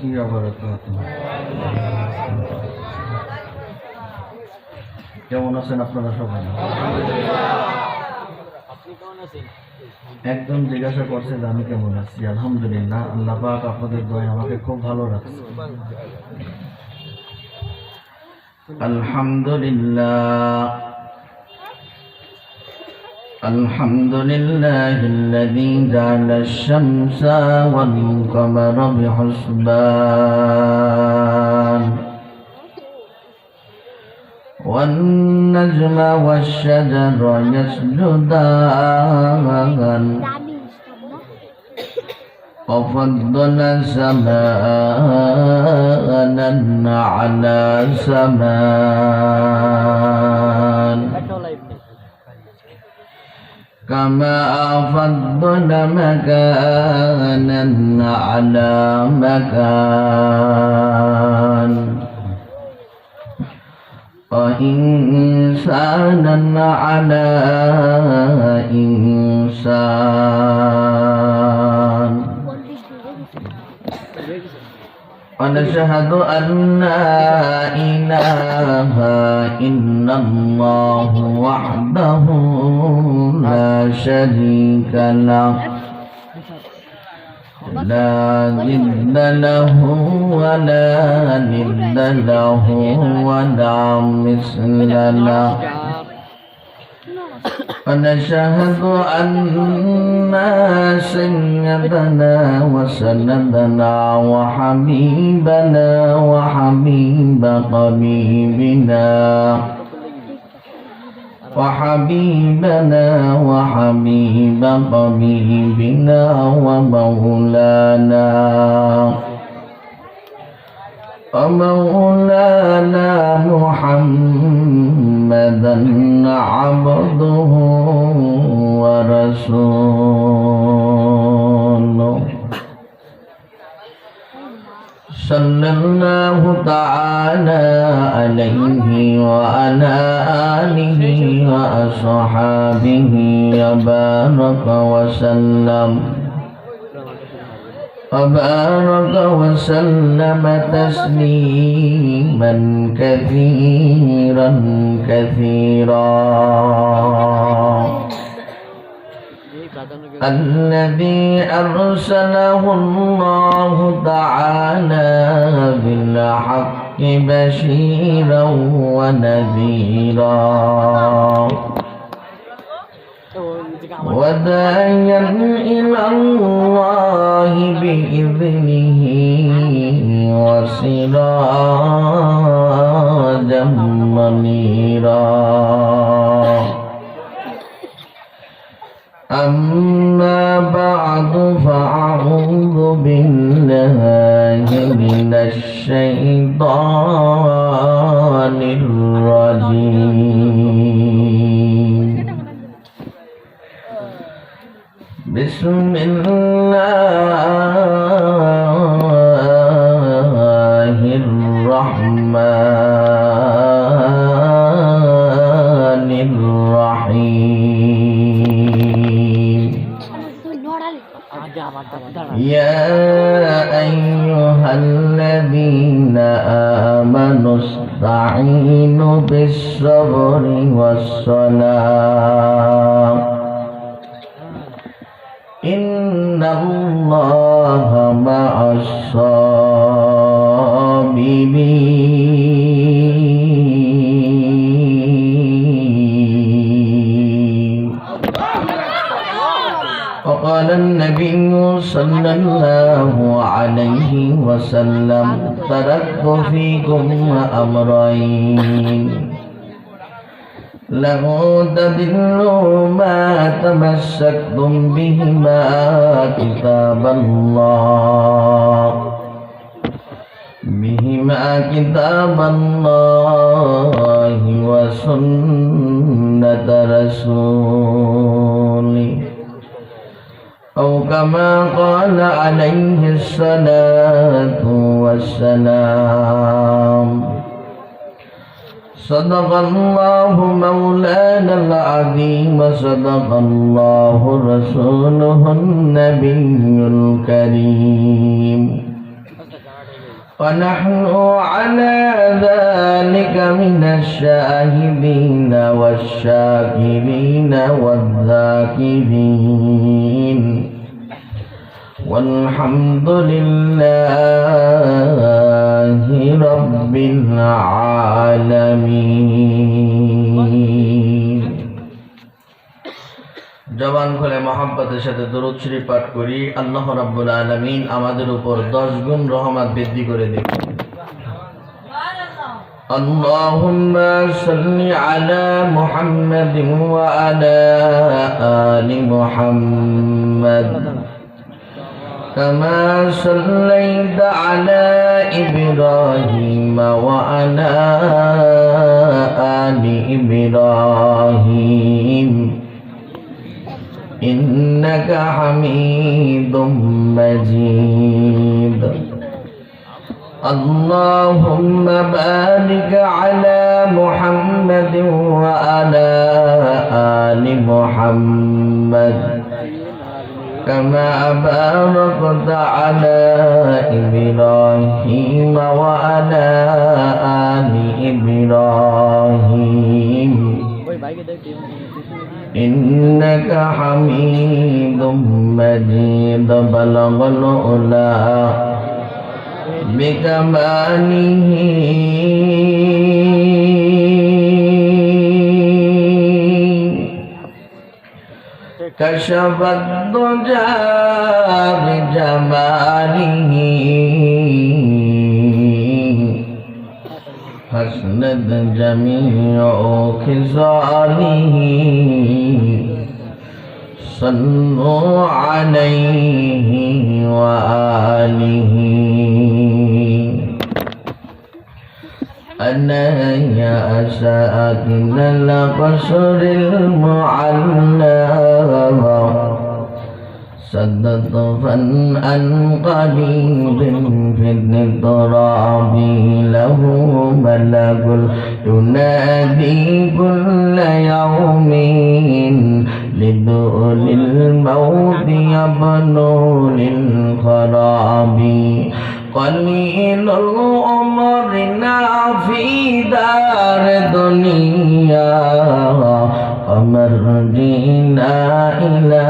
وبركاته কেমন আছেন আপনারা সবাই? একদম জিজ্ঞাসা করছে যে আমি কেমন আছি। আলহামদুলিল্লাহ, আল্লাহ পাক আপনাদের দোয়ায় আমাকে খুব ভালো রাখছে। আলহামদুলিল্লাহ الذي جعل الشمس والقمر بحسبان والنجم والشجر يسجدان وفضل سماء على سماء كما فضل مكانا على مكان وإنسانا على إنسان ونشهد أن لا إله إلا الله وحده لا شريك له لا ضد له ولا ند له ولا مثل له ونشهد أن سيدنا وسندنا وحبيبنا وحبيب قلبنا وحبيبنا وحبيب قلبنا ومولانا محمدا عبده ورسوله صلى الله تعالى عليه وعلى آله وأصحابه وبارك وسلم تسليما كثيرا الذي أرسله الله تعالى بالحق بشيرا ونذيرا وداعيا إلى الله بإذنه وسراجا منيرا أما بعد فأعوذ بالله من الشيطان الرجيم بسم الله الرحمن الرحيم يا أيها الذين آمنوا استعينوا بالصبر والصلاة إن الله مع الصابرين. وقال النبي صلى الله عليه وسلم تركت فيكم أمرين لن تضلوا ما تمسكتم بهما كتاب الله وسنة رسوله أو كما قال عليه الصلاة والسلام. صدق الله مولانا العظيم وصدق الله رسوله النبي الكريم. ونحن على ذلك من الشاهدين والشاكرين والذاكرين والحمد لله رب العالمين। জবান খুলে মহব্বতের সাথে দরুদ শরীফ পাঠ করি। আল্লাহ রাব্বুল আলামিন আমাদের উপর 10 গুণ রহমত বৃদ্ধি করে দিন। আল্লাহুম্মা সাল্লি আলা মুহাম্মাদিন ওয়া আলা আলি মুহাম্মাদ كما صليت على إبراهيم وعلى آل إبراهيم إنك حميد مجيد اللهم بارك على محمد وعلى آل محمد كما باركت على إبراهيم وعلى آل إبراهيم إنك حميد مجيد بلغ العلا بكماله كشف الضجى بجماله حسنت جميع خصاله صلوا عليه وآله أنا يا ساكن القصر المعلى صدفا عن قريب في التراب له ملك ينادي كل يوم لدول الموت يبنو للخراب قليل عمرنا في دار دنيا ومرجينا إلى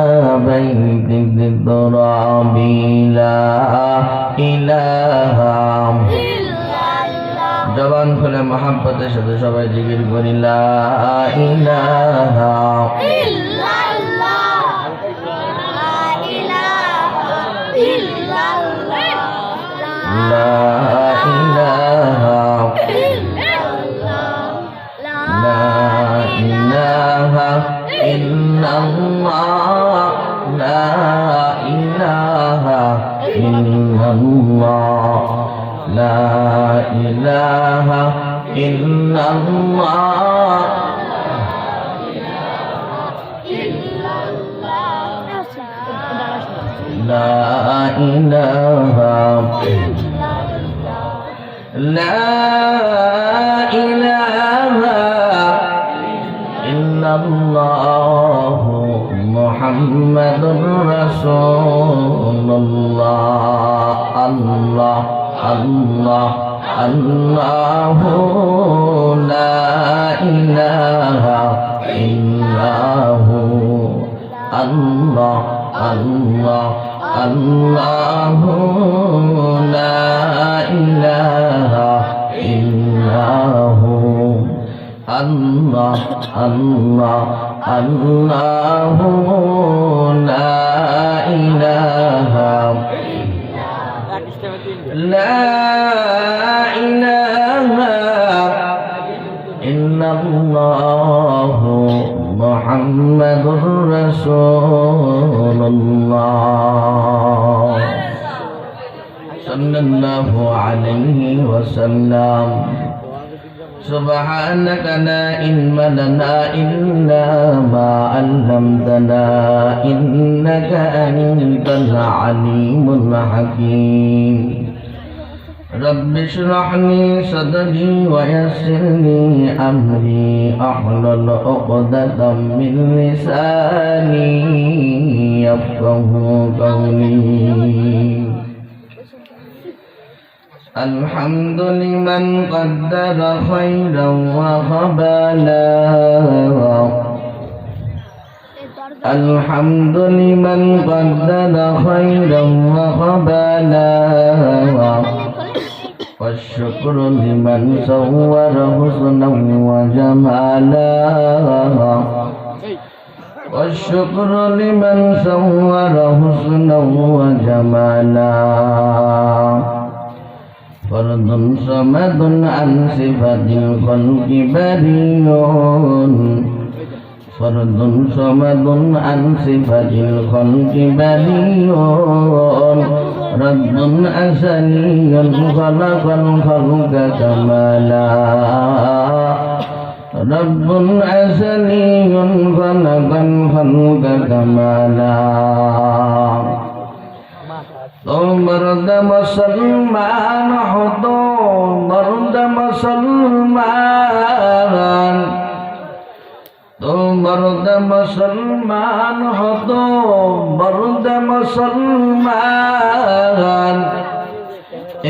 بيت التراب لا إله জবান খুলে মহব্বতের সাথে সবাই জিকির করি লা ইলাহা ইল্লাল্লাহ লা ইলাহা ইল্লাল্লাহ লা ইলাহা ইল্লাল্লাহ লা ইলাহা ইল্লাল্লাহ লা ইলাহা ইল্লাল্লাহ لا إله إلا الله لا إله لا إله إلا الله محمد رسول الله الله الله الله لا إله إلا هو الله الله الله لا إله إلا هو الله الله الله لا إله لا إله إلا الله محمد رسول الله صلى الله عليه وسلم سبحانك لا علم لنا إلا ما علمتنا إنك أنت العليم الحكيم رب اشرح لي صدري ويسر لي أمري أحلل عقدة من لساني يفقه قولي الحمد لمن قدر خيرا وخبالا الحمد لمن قدر خيرا وخبالا والشكر لمن صور حسنا وجمالا والشكر لمن صور حسنا وجمالا فرد صمد عن صفة الخلق بريء فرد صمد عن صفة الخلق بريء رب أزلي خلق الخلق كمالا رب أزلي خلق الخلق كمالا تو مرد مسلمان ہو تو مرد مسلمان تو مرد مسلمان ہو تو مرد مسلمان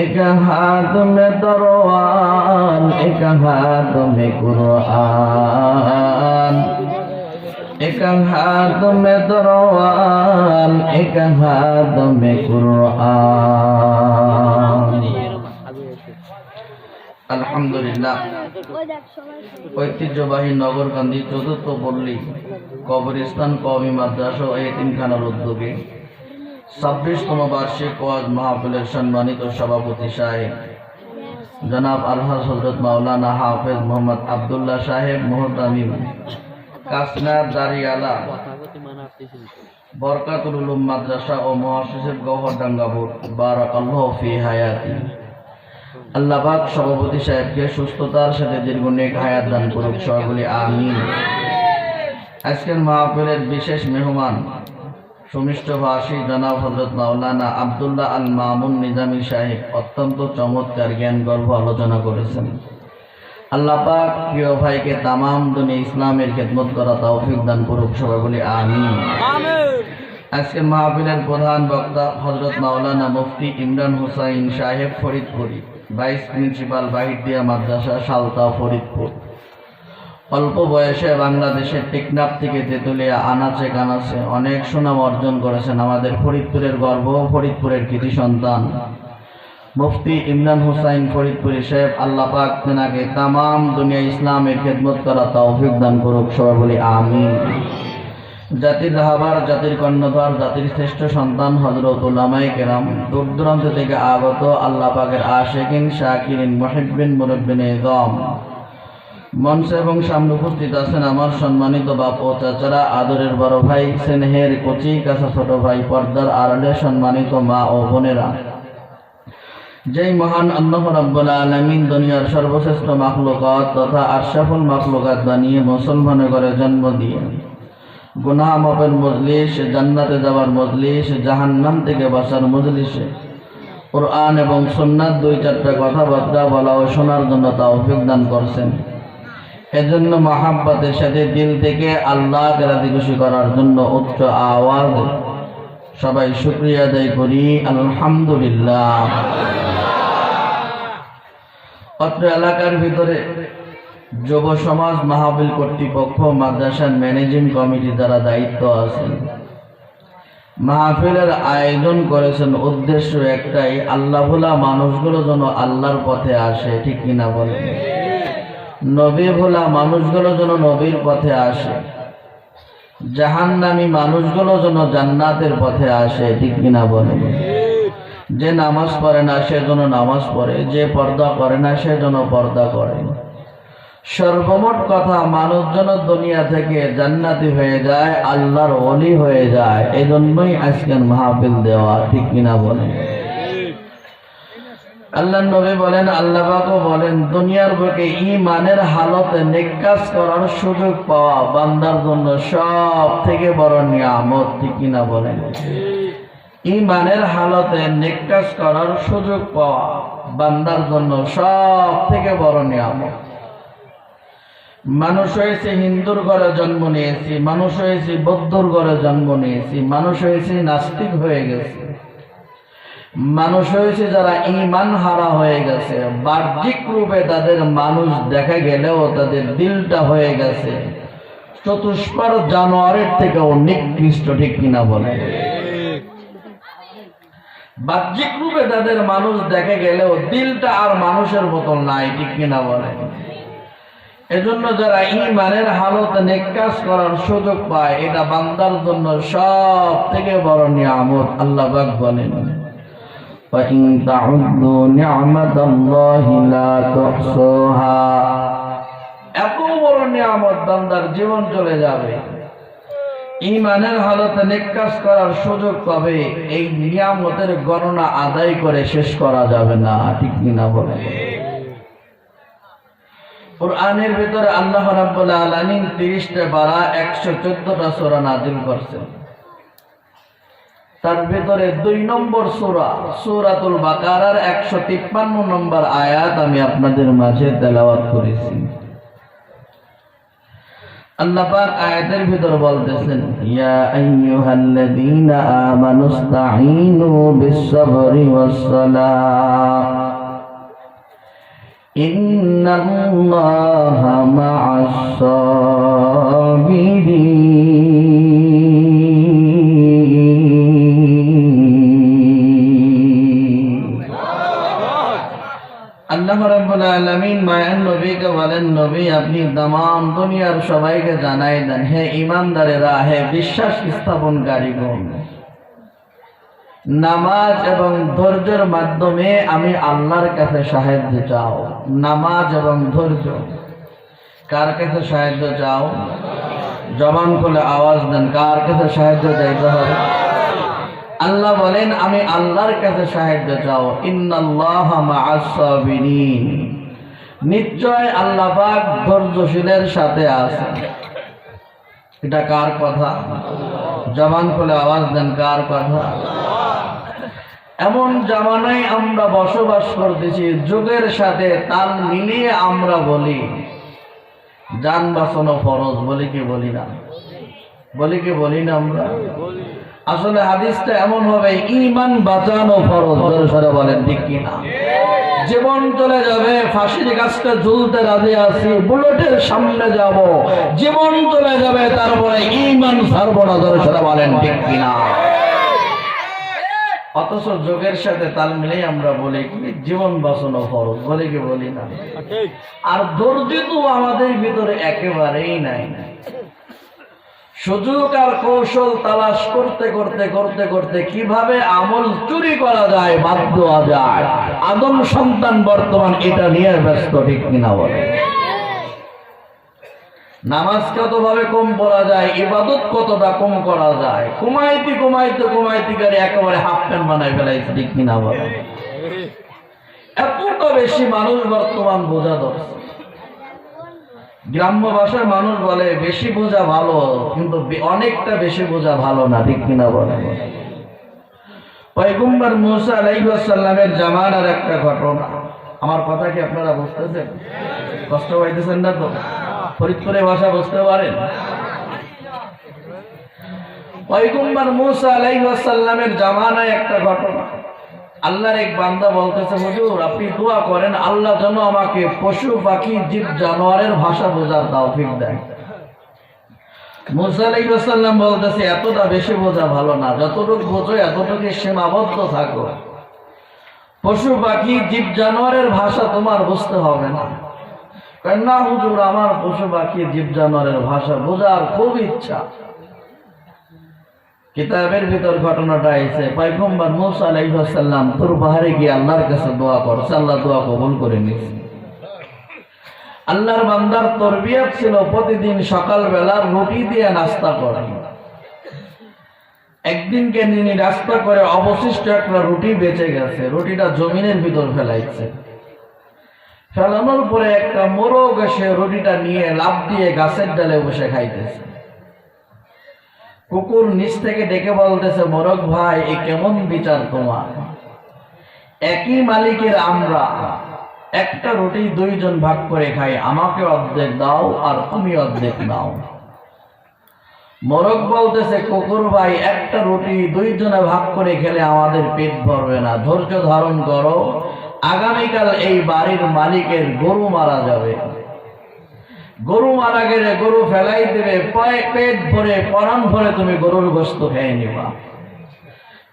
ایک ہاتھ میں تروان ایک ہاتھ میں قرآن ایک ہاتھ میں تروان ایک ہاتھ میں قرآن আলহামদুলিল্লাহ ঐতিহ্যবাহী নগরকান্দি চতুর্থ পল্লী কবরস্থান কওমি মাদ্রাসা ও এতিমখানার উদ্যোগে 26তম বার্ষিক ওয়াজ মাহফিলের সম্মানিত সভাপতি সাহেব জনাব আলহাজ হযরত মাওলানা হাফেজ মোহাম্মদ আব্দুল্লাহ সাহেব মুহতামিম কাসনার দারিয়ালা বরকাতুল উলুম মাদ্রাসা ও মুআসসিসাত গওহরডাঙ্গা বোর্ড বারাকাল্লাহু ফি হায়াতি আল্লাহ পাক সভাপতি সাহেবকে সুস্থতার সাথে দীর্ঘ নেক হায়াত দান করুক, সকলে আমিন। আজকের মাহফিলের বিশেষ মেহমান সুমিষ্ট ভাষী জনাব হযরত মাওলানা আব্দুল্লাহ আল মামুন নিজামী সাহেব অত্যন্ত চমৎকার জ্ঞানগর্ভ আলোচনা করেছেন। আল্লাহ পাক প্রিয় ভাইকে তামাম দুনিয়া ইসলামের খেদমত করা তৌফিক দান করুক, সকলে আমিন। আজকের মাহফিলের প্রধান বক্তা হযরত মাওলানা মুফতি ইমরান হুসাইন সাহেব ফরিদপুরি, ভাইস প্রিন্সিপাল বাহিরদিয়া মাদ্রাসা সালতা ফরিদপুর। অল্প বয়সে বাংলাদেশের টেকনাফ থেকে তেতুলিয়া আনাচে কানাচে অনেক সুনাম অর্জন করেছেন। আমাদের ফরিদপুরের গর্ব, ফরিদপুরের কৃতি সন্তান মুফতি ইমরান হুসাইন ফরিদপুরি সাহেব, আল্লাহ পাক তেনাকে তামাম দুনিয়া ইসলামের খেদমত করা তৌফিক দান করুক, সবাই বলি আমিন। জাতির রাহবার, জাতির কর্ণধার, জাতির শ্রেষ্ঠ সন্তান হযরত উলামায়ে কেরাম, দূর দূরান্ত থেকে আগত আল্লাহ পাকের আশিকিন, শাকিরিন, মুহিব্বিন, মুরব্বিন ইযম, মঞ্চে এবং সামনে উপস্থিত আছেন আমার সম্মানিত বাপ ও চাচারা, আদরের বড় ভাই, স্নেহের কচি কাঁচা ছোট ভাই, পর্দার আড়ালে সম্মানিত মা ও বোনেরা। যেই মহান আল্লাহ রাব্বুল আলামিন দুনিয়ার সর্বশ্রেষ্ঠ মাখলুকাত তথা আশরাফুল মাখলুকাত বানিয়ে মুসলমানের ঘরে জন্ম দিয়ে গুনাহ মাফের মজলিস, জান্নাতে যাওয়ার মজলিস, জাহান্নাম থেকে বাঁচার মজলিসে কুরআন এবং সুন্নাত দুই চারটা কথাবার্তা বলা ও শোনার জন্য তৌফিক দান করছেন। এজন্য মহাব্বতের সাথে দিল থেকে আল্লাহকে রাজি খুশি করার জন্য উচ্চ আওয়াজ সবাই শুকরিয়া আদায় করি, আলহামদুলিল্লাহ। অত্র এলাকার ভিতরে যুব সমাজ মাহফিল কর্তৃপক্ষ, মাদ্রাসার ম্যানেজিং কমিটি যারা দায়িত্ব আছেন, মাহফিলের আয়োজন করেছেন উদ্দেশ্য একটাই, আল্লাহ ভোলা মানুষগুলো যেন আল্লাহর পথে আসে, ঠিক কিনা বলেন? নবী ভোলা মানুষগুলো যেন নবীর পথে আসে, জাহান্নামী মানুষগুলো যেন জান্নাতের পথে আসে, ঠিক কিনা বলেন? যে নামাজ পড়ে না সে যেন নামাজ পড়ে, যে পর্দা করে না সে যেন পর্দা করে। সর্বমোট কথা, মানুষ যেন দুনিয়া থেকে জান্নাতি হয়ে যায়, আল্লাহর ওলি হয়ে যায়। এই জন্যই আজকের মাহফিল দেওয়া, ঠিক কিনা বলেন? আল্লাহ নবী বলেন, আল্লাহ পাকও বলেন, দুনিয়ার বুকে ঈমানের হালতে নেক কাজ করার সুযোগ পাওয়া বান্দার জন্য সব থেকে বড় নিয়ামত, ঠিক কিনা বলেন? ঈমানের হালতে নেক কাজ করার সুযোগ পাওয়া বান্দার জন্য সব থেকে বড় নিয়ামত। মানুষ হয়েছে হিন্দুর ঘরে জন্ম নিয়েছি, মানুষ হয়েছে বৌদ্ধর ঘরে জন্ম নিয়েছি, মানুষ হয়েছে নাস্তিক হয়ে গেছে, মানুষ হয়েছে যারা ঈমান হারা হয়ে গেছে, বাহ্যিক রূপে তাদের মানুষ দেখা গেলেও তাদের দিলটা হয়ে গেছে চতুষ্পার জানোয়ারের থেকেও নিকৃষ্ট, ঠিক কিনা বলে? বাহ্যিক রূপে তাদের মানুষ দেখা গেলেও দিলটা আর মানুষের মতো নাই, ঠিক কিনা বলে? এজন্য যারা ঈমানের হালত নেক কাজ করার সুযোগ পায়, এটা বান্দার জন্য সব থেকে বড় নিয়ামত। আল্লাহ পাক বলেন, وَإِن تَعُدُّوا نِعْمَةَ اللَّهِ لَا تُحْصُوهَا। এত বড় নিয়ামত বান্দার জীবন চলে যাবে, ঈমানের হালতে নেক কাজ করার সুযোগ পাবে, এই নিয়ামতের গণনা আদায় করে শেষ করা যাবে না, ঠিক কিনা বলে? কুরআনের ভিতরে আল্লাহ রাব্বুল আলামিন 30টা পারা 114টা সূরা নাযিল করেছেন। তার ভিতরে 2 নম্বর সূরা সূরাতুল বাকারার 153 নম্বর আয়াত আমি আপনাদের মাঝে তেলাওয়াত করেছি। আল্লাহ পাক আয়াতের ভিতর বলতেছেন, ইয়া আইয়ুহাল্লাযীনা আমানুস্তাঈনু বিস-সাবরি ওয়াস-সালাহ ইন্নাল্লাহা মা'আস-সাবিরিন। আল্লাহ রাব্বুল আলামিন মায়ান নবীকে বলেন, নবী আপনি तमाम দুনিয়ার সবাইকে জানাই দেন, হে ঈমানদারেরা, হে বিশ্বাস স্থাপনকারীগণ, নামাজ এবং ধৈর্যের মাধ্যমে আমি আল্লাহর কাছে সাহায্য চাও। নামাজ এবং ধৈর্য, কার কাছে সাহায্য চাও? জবান খুলে আওয়াজ দেন, কার কাছে সাহায্য চাইতে হবে? আল্লাহ বলেন আমি আল্লাহর কাছে সাহায্য চাও। ইন্নাল্লাহা মা'আস-সাবিরিন, নিশ্চয় আল্লাহ পাক ধৈর্যশীলের সাথে আছেন। এটা কার কথা? জবান খুলে আওয়াজ দেন, কার কথা? এমন জামানায় আমরা বসবাস করতেছি, যুগের সাথে তাল মিলিয়ে আমরা বলি জান বাঁচানো ফরজ, বলি কি বলি না? বলি কি বলি না আমরা? আসলে হাদিসটা এমন হবে, ঈমান বাঁচানো ফরজ, জোরে বলেন ঠিক কিনা? জীবন চলে যাবে, ফাঁসির গাছটা ঝুলতে রাজি আছি, বুলেটের সামনে যাব, জীবন চলে যাবে, তারপরে ঈমান ছাড়বো না, জোরে বলেন ঠিক কিনা? অথচ যোগের সাথে তাল মিলেই আমরা বলি কি জীবন বাঁচানো ফরজ, বলি কি বলি না? আর ধৈর্য তো আমাদের ভিতরে একেবারেই নাই। সুযোগ আর কৌশল তালাশ করতে করতে করতে করতে কিভাবে আমল চুরি করা যায়, বাদ দেওয়া যায়, আদম সন্তান বর্তমান এটা নিয়ে ব্যস্ত, ঠিক কিনা বলে? নামাজ কতভাবে কম পড়া যায়, ইবাদত কতটা কম করা যায়, কমাইতে কমাইতে কমাইতে গেলে একেবারে হাফ প্যান্ট বানাই ফেলাইছে, ঠিক কিনা বলে? এতটা বেশি মানুষ বর্তমান বোঝা ধরছে। গ্রাম্য ভাষায় মানুষ বলে বেশি বোঝা ভালো, কিন্তু অনেকটা বেশি বোঝা ভালো না, ঠিক কিনা বলে? পয়গম্বর মুসা আলাইহিস সালামের জামানার একটা ঘটনা। আমার কথা কি আপনারা বুঝতেছেন? কষ্ট পাইতেছেন না তো? ফরিদপুরের ভাষা বুঝতে পারেন? পয়গম্বর মুসা আলাইহিস সালামের জামানায় একটা ঘটনা। আল্লাহর এক বান্দা বলতেছে, হুজুর আপনি দোয়া করেন আল্লাহ যেন আমাকে পশু পাখি জীব জানোয়ারের ভাষা বোঝার তৌফিক দেয়। মুসা আলাইহিস সালাম বলতেছে, এতটা বেশি বোঝা ভালো না, যতটুকু বোঝো এতটুকু সীমাবদ্ধ থাকো, পশু পাখি জীব জানোয়ারের ভাষা তোমার বুঝতে হবে না। না হুজুর, আমার পশু পাখি জীব জানোয়ারের ভাষা বোঝার খুব ইচ্ছা। কিতাবের ভিতর ঘটনাটা আইছে, পয়গম্বর মুসা আলাইহিস সালাম তুর পাহাড়ে গিয়ে আল্লাহর কাছে দোয়া করছে, আল্লাহ দোয়া কবুল করে নিয়েছে। আল্লাহর বান্দার তরবিয়ত ছিল প্রতিদিন সকালবেলা রুটি দিয়ে নাস্তা করে। একদিনকে তিনি নাস্তা করে অবশিষ্ট একটা রুটি বেঁচে গেছে, রুটিটা জমিনের ভিতর ফেলাইছে। ফেলানোর পরে একটা মোরগ এসে রুটিটা নিয়ে লাফ দিয়ে গাছের ডালে বসে খাইতেছে। কুকুর নিচ থেকে ডেকে বলতেছে, মোরগ ভাই এ কেমন বিচার তোমার? একই মালিকের আমরা, একটা রুটি দুইজন ভাগ করে খাই, আমাকে অর্ধেক দাও আর তুমি অর্ধেক দাও। মোরগ বলতেছে কুকুর ভাই একটা রুটি দুইজনে ভাগ করে খেলে আমাদের পেট ভরবে না, ধৈর্য ধারণ করো, আগামীকাল এই বাড়ির মালিকের গরু মারা যাবে, গরু মারা গেলে গরু ফেলাই দেবে, পেট ভরে পরাণ ভরে তুমি গরুর গোশত খেয়ে নিবা।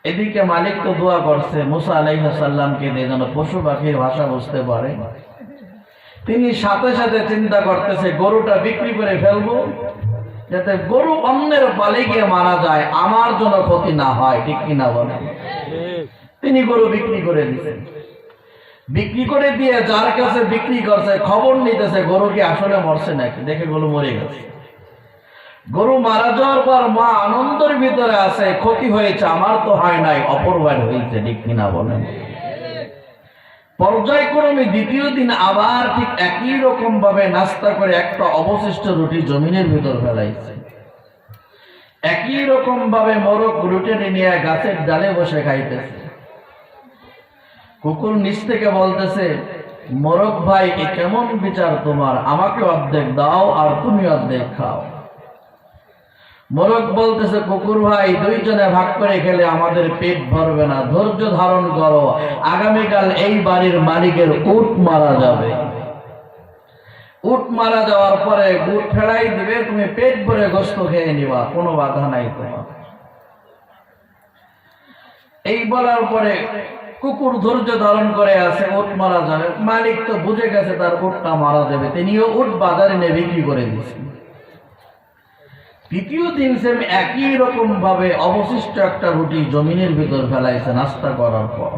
এদিকে মালিক তো দোয়া করছে মুসা আলাইহিস সালামকে দিয়ে যেন পশু পাখির ভাষা বুঝতে পারে। তিনি সাথে সাথে চিন্তা করতেছে গরুটা বিক্রি করে ফেলবো, যাতে গরু অন্যের পালে গিয়ে মারা যায়, আমার জন্য ক্ষতি না হয়, ঠিক কিনা বলেন? তিনি গরু বিক্রি করে দিচ্ছেন। বিক্রি করে দিয়ে যার কাছে বিক্রি করছে খবর নিতেছে গরু কি আসলে মরছে নাকি, দেখে গরু মরে গেছে। গরু মারা যাওয়ার পর মা আনন্দের ভিতরে আছে, ক্ষতি হয়েছে আমার তো হয় নাই, অপর ভাই হয়েছে, ঠিক কিনা বলেন? পর্যায়ক্রমে দ্বিতীয় দিন আবার ঠিক একই রকম ভাবে নাস্তা করে একটা অবশিষ্ট রুটি জমিনের ভিতর ফেলাইছে। একই রকম ভাবে মোরগ রুটি নিয়ে গাছের ডালে বসে খাইতেছে। কুকুর নিচ থেকে বলতেছে মোরগ ভাই এ কেমন বিচার তোমার, আমাকে অর্ধেক দাও আর তুমি অর্ধেক খাও। মোরগ বলতেছে কুকুর ভাই দুইজনে ভাগ করে খেলে আমাদের পেট ভরবে না, ধৈর্য ধারণ করো, আগামীকাল এই বাড়ির মালিকের উট মারা যাবে, উট মারা যাওয়ার পরে উট ফেলাই দিবে, তুমি পেট ভরে গোশত খেয়ে নিবা, কোনো বাধা নাই তোমার। এই বলার পরে কুকুর ধৈর্য ধারণ করে আছে, উট মারা যাবে, মালিক তো বুঝে গেছে তার উটটা মারা যাবে, তিনিও উট বাজারে নিয়ে বিক্রি করে দিয়েছেন। তৃতীয় দিন সেম একই রকম ভাবে অবশিষ্ট একটা রুটি জমিনের ভিতর ফেলাইছে নাস্তা করার পর।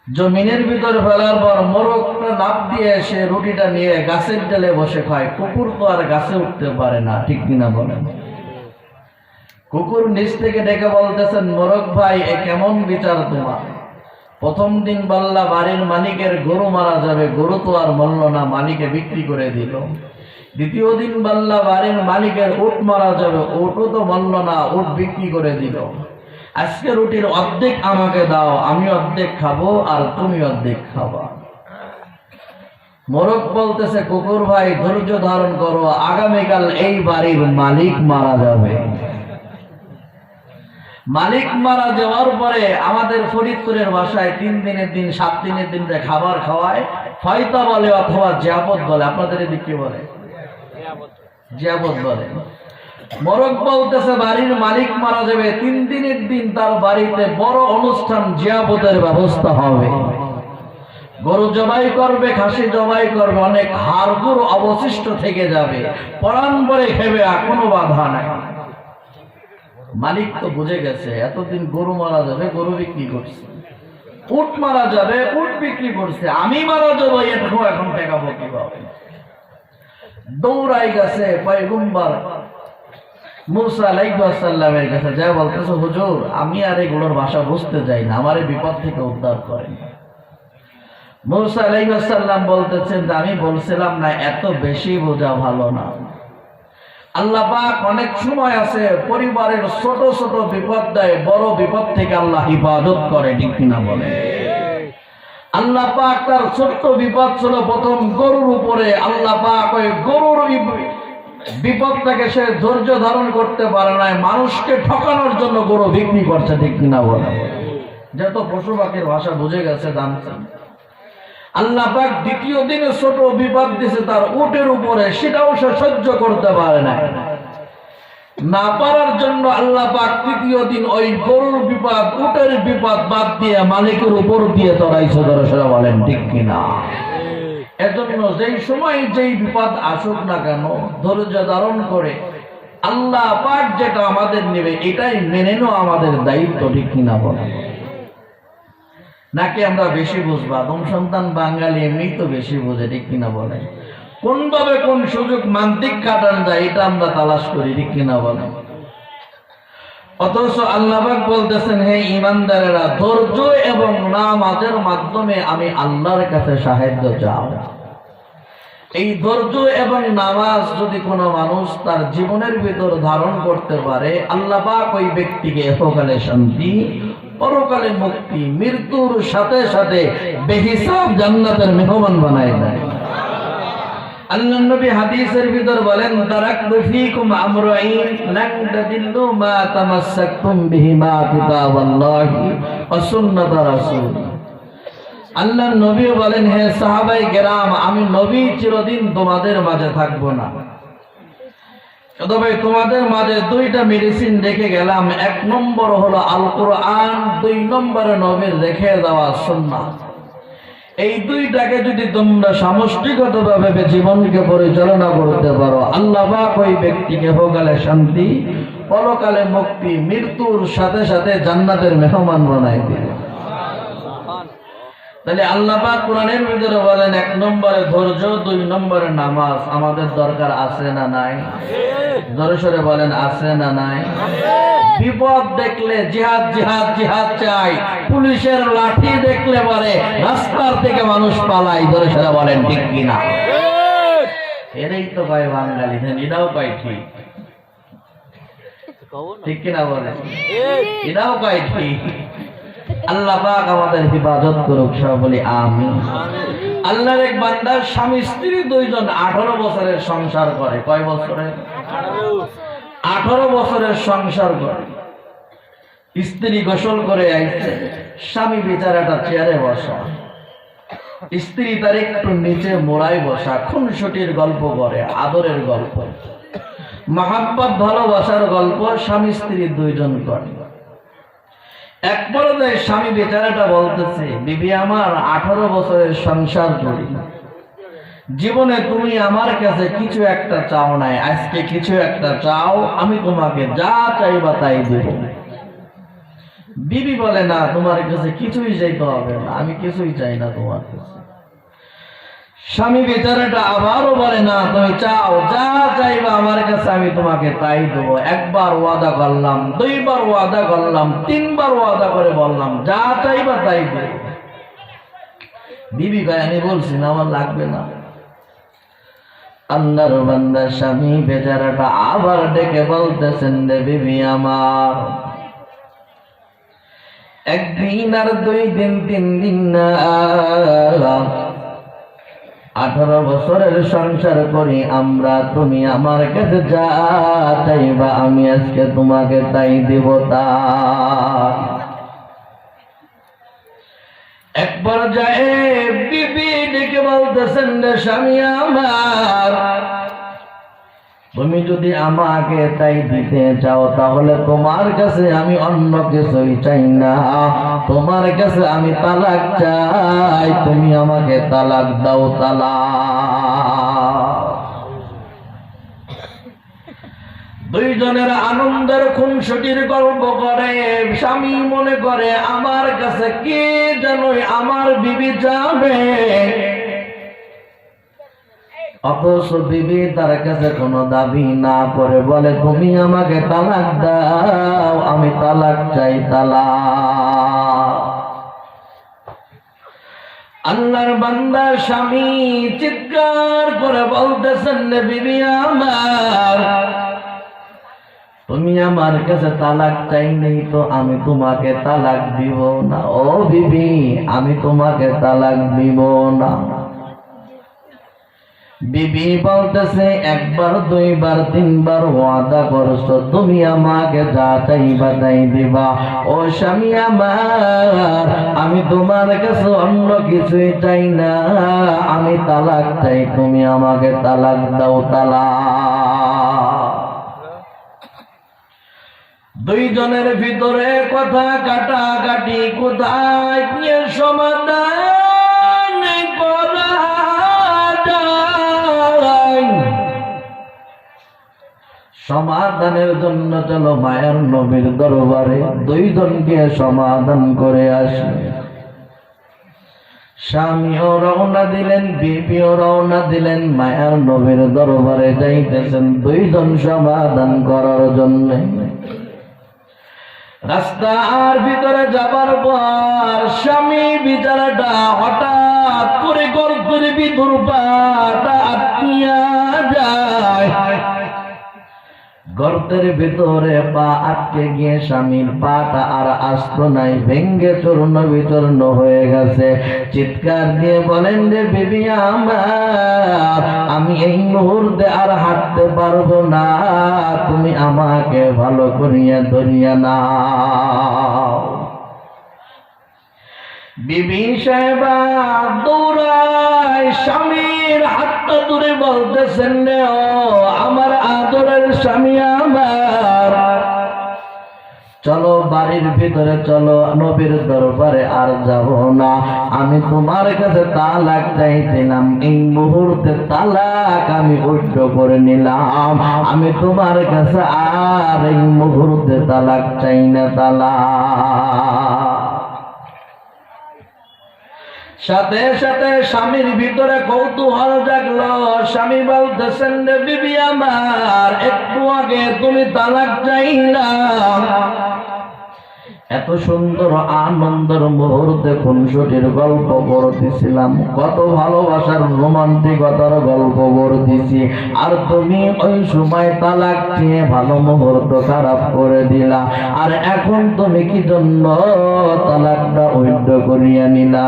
জমিনের ভিতর ফেলার পর মোরগটা লাফ দিয়ে এসে রুটিটা নিয়ে গাছের ডালে বসে খায়। কুকুর তো আর গাছে উঠতে পারে না, ঠিক কিনা বলেন? কুকুর নিচ থেকে ডেকে বলতেছেন মোরগ ভাই এ কেমন বিচার তোমার, প্রথম দিন বললা বাড়ির মালিকের গরু মারা যাবে, গরু তো আর মরল না, মালিকে বিক্রি করে দিল। দ্বিতীয় দিন বললা বাড়ির মালিকের উট মারা যাবে, উটও তো মরল না, উট বিক্রি করে দিল। আজকে রুটির অর্ধেক আমাকে দাও, আমি অর্ধেক খাবো আর তুমি অর্ধেক খাবা। মোরগ বলতেছে কুকুর ভাই ধৈর্য ধারণ করো, আগামীকাল এই বাড়ির মালিক মারা যাবে। মালিক মারা যাওয়ার পরে আমাদের ফরিদপুরের ভাষায় 3 দিনের দিন 7 দিনের দিন খাবার খাওয়ায়, ফয়তা বলে অথবা জিয়াবত বলে, আপনাদের এদিকে কি বলে? জিয়াবত বলে। মোরগ বলতেছে বাড়ির মালিক মারা যাবে, 3 দিনের দিন তার বাড়িতে বড় অনুষ্ঠান জিয়াবতের ব্যবস্থা হবে, গরু জবাই করবে, খাসি জবাই করবে, অনেক হাড়গুড়ো অবশিষ্ট থেকে যাবে, পরাণ ভরে খেবে, আর কোনো বাধা নাই। মালিক তো বুঝে গেছে এতদিন গরু মারা যাবে, গরু বিক্রি করছে, উট মারা যাবে, উট বিক্রি করছে, আমি মারা যাবো, এটুকু এখন টেকাবো কিভাবে? দৌড়াই গেছে পয়গম্বর মুসা আলাইহিস সালামের কাছে, যা বলতেছে হুজুর আমি আর এগুলোর ভাষা বুঝতে যাই না, আমারে বিপদ থেকে উদ্ধার করেন। মুসা আলাইহিস সালাম বলতেছেন যে আমি বলছিলাম না এত বেশি বোঝা ভালো না। আল্লাহ পাক অনেক সময় আছে পরিবারের ছোট ছোট বিপদ দেয়, বড় বিপদ থেকে আল্লাহ হিফাজত করে, ঠিক কিনা বলে? আল্লাহ পাক তার ছোট্ট বিপদ ছিল প্রথম গরুর উপরে, আল্লাহ পাক ওই গরুর বিপদটাকে সে ধৈর্য ধারণ করতে পারে না, মানুষকে ঠকানোর জন্য গরু বিক্রি করছে, ঠিক কিনা বলে? যেহেতু পশু পাখির ভাষা বুঝে গেছে, জানছেন। আল্লাহ পাক দ্বিতীয় দিনে ছোট বিপদ দিয়েছে তার উটের উপরে, সেটাও সে সহ্য করতে পারে না পারার জন্য আল্লাহ পাক তৃতীয় দিন ওই গরুর বিপদ উটের বিপদ বাদ দিয়ে মালিকের উপর দিয়ে চড়াইছে, দর্শকরা বলেন ঠিক কিনা? এজন্য যেই সময় যেই বিপদ আসুক না কেন ধৈর্য ধারণ করে আল্লাহ পাক যেটা আমাদের নেবে এটাই মেনে নেওয়া আমাদের দায়িত্ব, ঠিক কিনা বলেন? নাকি আমরা বেশি বুঝবো? আদম সন্তান বাঙালি এমনি তো বেশি বোঝে, ঠিক কিনা বলেন? কোন ভাবে কোন সুযোগ মান্তিক কাটান যায় এটা আমরা তালাশ করি, ঠিক কিনা বলেন? অথচ আল্লাহ পাক বলতেছেন হে ঈমানদারেরা ধৈর্য এবং নামাজের মাধ্যমে আমি আল্লাহর কাছে সাহায্য চাও। এই ধৈর্য এবং নামাজ যদি কোনো মানুষ তার জীবনের ভিতর ধারণ করতে পারে আল্লাহ পাক ওই ব্যক্তিকে ইহকালে শান্তি পরকালে মুক্তি মৃত্যুর সাথে সাথে বেহিসাব জান্নাতের মেহমান বানায় দেয়। আল্লাহর নবী হাদিসের ভিতর বলেন, তারাকতু ফীকুম আমরাইন লান তাদিল্লু মা তামাসসাকতুম বিহিমা কিতাবাল্লাহি ওয়া সুন্নাত রাসূল। আল্লাহর নবী বলেন, হে সাহাবায়ে কেরাম, আমি নবী চিরদিন তোমাদের মাঝে থাকবো না, তবে তোমাদের মাঝে দুইটা মেডিসিন রেখে গেলাম। এক নম্বর হলো আল কোরআন, দুই নম্বরে নবীর রেখে দেওয়া সুন্নাত। এই দুইটাকে যদি তোমরা সামষ্টিকভাবে জীবনকে পরিচালনা করতে পারো, আল্লাহ পাক ওই ব্যক্তিকে হোকালে শান্তি, পরকালে মুক্তি, মৃত্যুর সাথে সাথে জান্নাতের মেহমান বানায় দিবে। তাহলে আল্লাহ পাক কোরআনের ভিতরে বলেন, এক নম্বরে ধৈর্য, দুই নম্বরে নামাজ। আমাদের দরকার আছে না নাই? জোরে সরে বলেন, আছে না নাই? বিপদ দেখলে জিহাদ জিহাদ জিহাদ চাই, পুলিশের লাঠি দেখলে পরে রাস্তার থেকে মানুষ পালায়। জোরে সরে বলেন ঠিক কিনা? এরাই তো কয় বাঙালি, এটাও কয় ঠিক, ঠিক কিনা বলে? এটাও কয় ঠিক। আল্লাহ পাক আমাদের হিফাজত করুক, সব বলি আমিন। আল্লাহর এক বান্দা স্বামী স্ত্রী দুইজন 18 বছরের সংসার করে। কয় বছরের? 18 বছরের সংসার করে। স্ত্রী গোসল করে আইছে, স্বামী বেচারাটা চেয়ারে বসা, স্ত্রী তার একটু নিচে মোড়ায় বসা, খুনসুটির গল্প করে, আদরের গল্প, মহাব্বত ভালোবাসার গল্প স্বামী স্ত্রী দুইজন করে। এক পর্যায়ে স্বামী বেচারাটা বলতেছে, বিবি আমার, 18 বছরের সংসার করি, জীবনে তুমি আমার কাছে কিছু একটা চাও নাই, আজকে কিছু একটা চাও, আমি তোমাকে যা চাইবা তাই দেব। বিবি বলে, না, তোমার কাছে কিছুই চাইতে হবে না, আমি কিছুই চাই না তোমার কাছে। স্বামী বেচারাটা আবারও বলে, না, তুমি চাও, যা চাইবা আমার কাছে আমি তোমাকে তাই দেবো। একবার ওয়াদা করলাম, দুইবার ওয়াদা করলাম, তিনবার ওয়াদা করে বললাম, যা চাইবা তাই দেব। বিবি ভাই, আমি বলছি না আমার লাগবে না। আল্লাহর বান্দা স্বামী বেচারাটা আবার ডেকে বলতেছেন, রে বিবি আমার, একদিন আর 2 দিন 3 দিন না, 18 বছরের সংসার করি আমরা, তুমি আমার কাছে যা চাইবা আমি আজকে তোমাকে তাই দিব। তা একবার যায় বিবি ডেকে বলতেছেন, রে স্বামী আমার, তুমি যদি আমাকে তাই দিতে চাও তাহলে তোমার কাছে আমি অন্য কিছুই চাই না, তোমার কাছে আমি তালাক চাই, তুমি আমাকে তালাক দাও, তালাক। দুইজনের আনন্দের খুনসুটির গল্প করে। স্বামী মনে করে আমার কাছে কে যেন আমার বিবি যাবে, অথচ বিবি তার কাছে কোনো দাবি না করে বলে, তুমি আমাকে তালাক দাও, আমি তালাক চাই, তালাক। আল্লাহর বান্দা স্বামী চিৎকার করে বলতেছেন, রে বিবি আমার, তুমি আমার কাছে তালাক চাই নেই তো আমি তোমাকে তালাক দিব না। ও বিবি, আমি তোমাকে তালাক দিব না। বিবি বলতেছে, একবার 2 বার 3 বার ওয়াদা করছো, তুমি আমাকে যা চাইবা তাই দিবা। ও স্বামী আমার, আমি তোমার কাছে অন্য কিছুই চাই না, আমি তালাক চাই, তুমি আমাকে তালাক দাও, তালাক। দুইজনের ভিতরে কথা কাটাকাটি, কোথায় গিয়ে সমাধান করা যায়। সমাধানের জন্য চলো মায়ের নবীর দরবারে, দুইজনকে সমাধান করে আসি। স্বামীও রওনা দিলেন, বিবিও রওনা দিলেন, মায়ের নবীর দরবারে যাইতেছেন দুইজন সমাধান করার জন্য। রাস্তার ভিতরে যাবার পর স্বামী বিচারাটা হঠাৎ করে গর্তের ভিতর পাটা আটকিয়া যায়। গর্তের ভিতরে পা আটকে গিয়ে স্বামীর পাটা আর আস্ত নাই, ভেঙ্গে চূর্ণ বিচূর্ণ হয়ে গেছে। চিৎকার দিয়ে বলেন যে বিবি আমার, আমি এই মুহূর্তে আর হাঁটতে পারবো না, তুমি আমাকে ভালো করিয়া ধরিয়া নাও। বিবি সাহেবা দৌড়ায় স্বামীর হাতটা ধরে বলতেছেন রে ও আমার আদরের স্বামী আমার, চলো বাড়ির ভিতরে চলো, নবীর দরবারে আর যাব না। আমি তোমার কাছে তালাক চাইছিলাম, এই মুহূর্তে তালাক আমি উদ্ধ করে নিলাম। আমি তোমার কাছে আর এই মুহূর্তে তালাক চাই না, তালাক। সাথে সাথে স্বামীর ভিতরে কৌতূহল জাগলো। স্বামী বলতেছেন রে বিবি আমার, একটু আগে তুমি তালাক চাইলা, এত সুন্দর আনন্দের মুহূর্তে খুনসুটির গল্প বলতেছিলাম, কত ভালোবাসার রোমান্টিকতার গল্প বলতেছি, আর তুমি ওই সময় তালাক নিয়ে ভালো মুহূর্ত খারাপ করে দিলা। আর এখন তুমি কি জন্য তালাকটা উইথড্র করিয়া নিলা?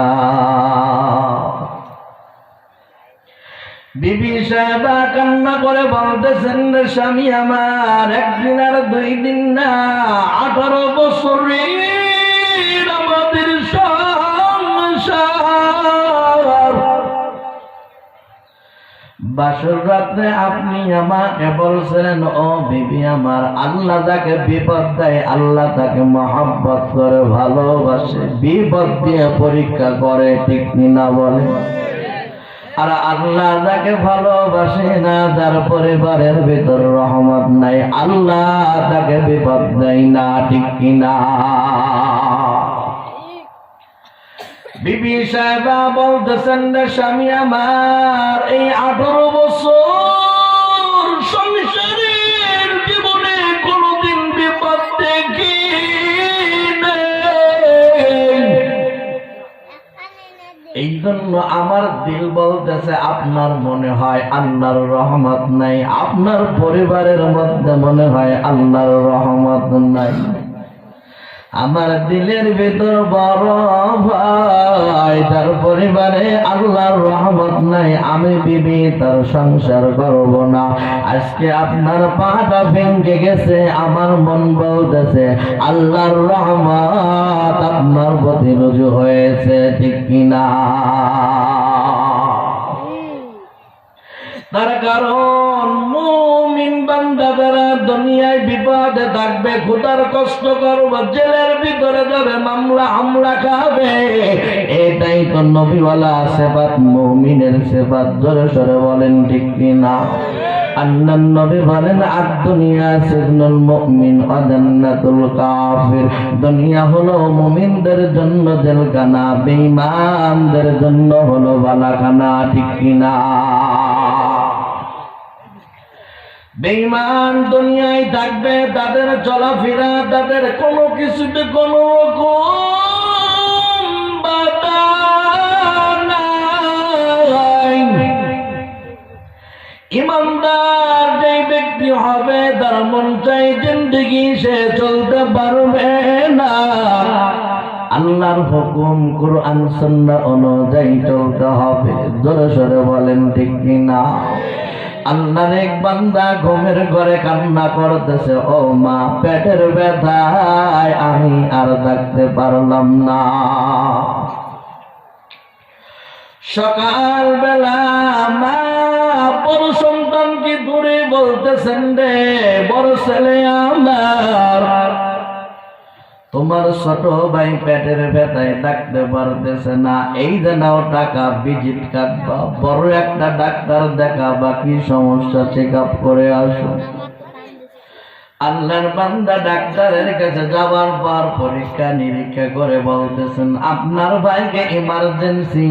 বিবি সাহেবা কান্না করে বলতেছেন রে স্বামী আমার, একদিন আর 2 দিন না, 18 বছরের আমাদের সংসার। বাসর রাত্রে আপনি আমাকে বলছিলেন ও বিবি আমার, আল্লাহ যাকে বিপদ দেয় আল্লাহ তাকে মহব্বত করে ভালোবাসে, বিপদ দিয়ে পরীক্ষা করে, ঠিক কিনা বলে? আর আল্লাহ যাকে ভালোবাসে না, যার পরিবারের ভিতর রহমত নাই, আল্লাহ তাকে বিপদ দেয় না, ঠিক কিনা? বিবি সাহেবা বলতেছেন রে স্বামী আমার, এই 18 বছর সংসারের জীবনে কোনদিন বিপদ দেখি এই জন্য আমার দিল বলতেছে আপনার মনে হয় আল্লাহর রহমত নাই, আপনার পরিবারের মধ্যে মনে হয় আল্লাহর রহমত নাই। আমার দিলের ভিতর বড় ভাই, তার পরিবারে আল্লাহর রহমত নাই, আমি বিবি তার সংসার করব না। আজকে আপনার পাটা ভেঙে গেছে, আমার মন বলতেছে আল্লাহর রহমত আপনার প্রতি রুজু হয়েছে, ঠিক কিনা? তার কারণ মুমিন বান্দা যারা দুনিয়ায় বিপদে থাকবে, খোদার কষ্ট করবে, জেলের ভিতরে যাবে, মামলা হামলা খাবে, এটাই তো নবীওয়ালা সিফাত, মুমিনের সিফাত। জোরে সরে বলেন ঠিক কিনা? আল্লাহর নবী বলেন আদ-দুনিয়া সিজনুল মুমিন ওয়া জান্নাতুল কাফির, দুনিয়া হলো মুমিনদের জন্য জেলখানা, বেঈমানদের জন্য হলো বালাখানা, ঠিক কিনা? বেঈমান দুনিয়ায় থাকবে, তাদের চলাফেরা, তাদের কোনো কিছুতে কোনো রকম বাধা নাই। ইমানদার যে ব্যক্তি হবে, তার মন চাই জিন্দেগি সে চলতে পারবে না, আল্লাহর হুকুম কুরআন সুন্নাহ অনুযায়ী চলতে হবে। জোরে সরে বলেন ঠিক কিনা? আল্লাহর এক বান্দা ঘুমের ঘরে কান্না করতেছে, ও মা পেটের ব্যথায় আমি আর থাকতে পারলাম না। সকাল বেলা মা বড় সন্তানকে দূরে বলতেছেন রে বড় ছেলে আমার, তোমার ছোট ভাই পেটের ব্যথায় থাকতে পারতেছে না, এই যে নাও টাকা, ভিজিট কাটবা, বড় একটা ডাক্তার দেখাবা, কি সমস্যা চেক আপ করে আসো। আল্লাহর বান্দা ডাক্তারের কাছে যাওয়ার পর পরীক্ষা নিরীক্ষা করে বলতেছেন আপনার ভাইকে ইমার্জেন্সি